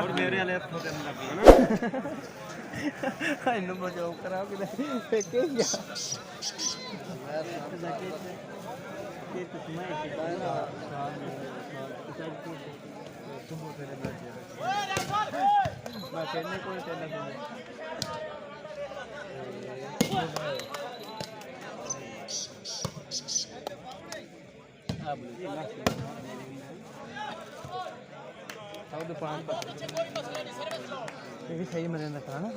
और मेरे वाले हथों के अंदर है ना इन बचाओ कराओ कि फेंके क्या ये तो तुम्हें मैं खेलने कोई खेलना तुम्हें अब दुकान पर ये भी सही मजे में था ना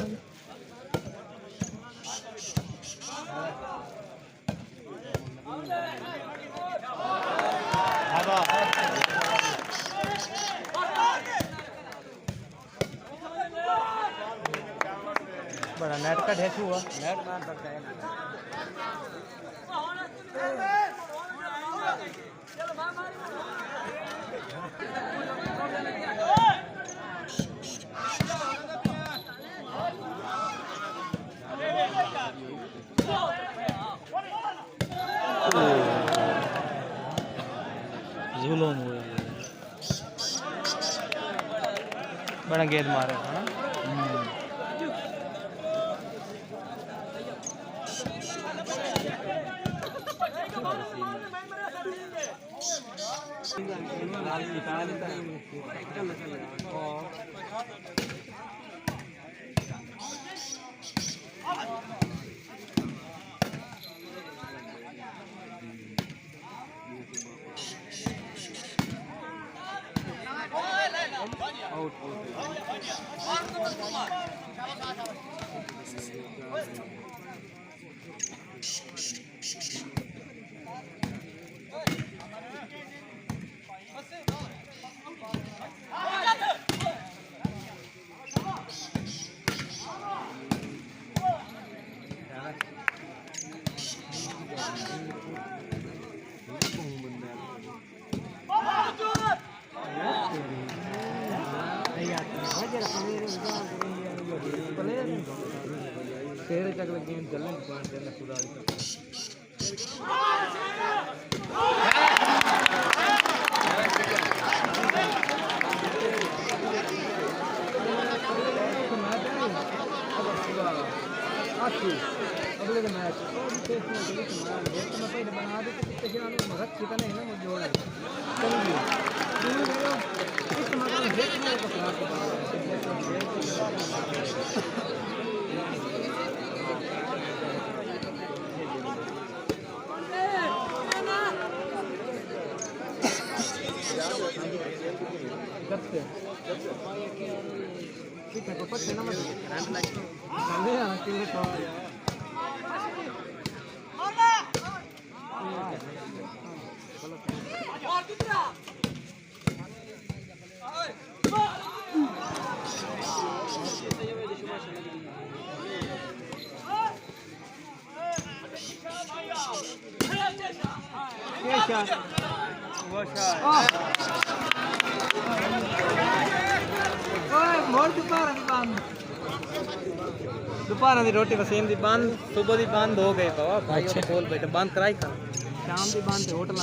बड़ा नेट का ढेस हुआ नेट मार सकता है जुलूम हुआ बड़ा गेंद मारे है ना तेरे तक लगे जलन दुकान के अंदर पूरा अगले मैच मैं पहले बना देते कितने खिलाड़ी मगर कितने है ना मुझे जोड़ा ठीक है पप्पा चलना मत चले आ के तो क्या वो शॉट मोर दोपहर की रोटी वसीम की बंद सुबह की बंद हो गई बाबा भाई खोल बैठे बंद कराई कर शाम की बंद होटल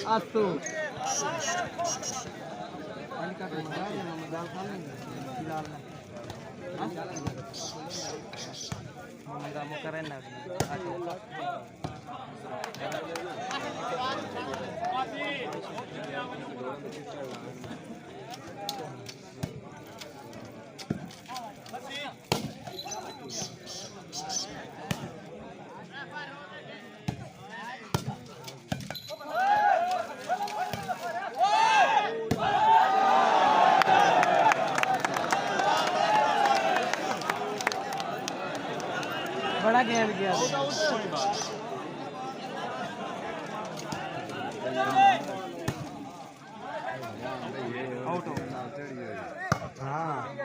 आसू keren lah. बड़ा गेंद गया आउट हो हाँ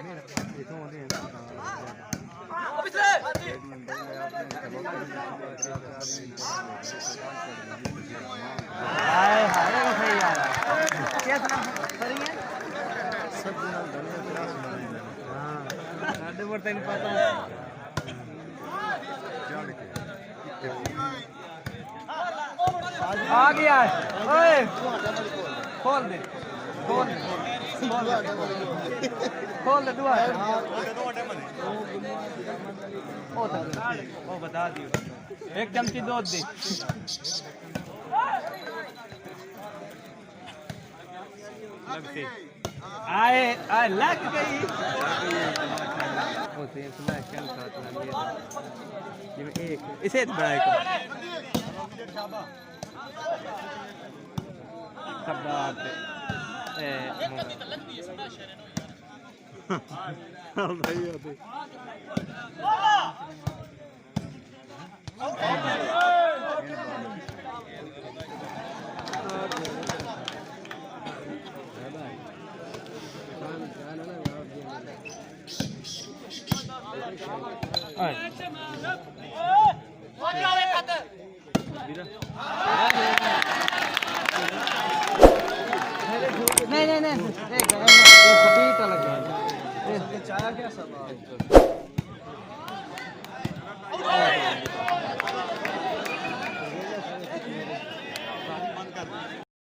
हाय हाय सही यार क्या पर तेन पता आ गया है ओए खोल दे खोल दे दुआ वो बता दियो एक चमची दूध दे आए आए लग गई वो सेम स्मैश कर खाता ये एक इसे बड़ा एक कबाब भाई अबे नहीं एक बीट लगा चाय क्या सब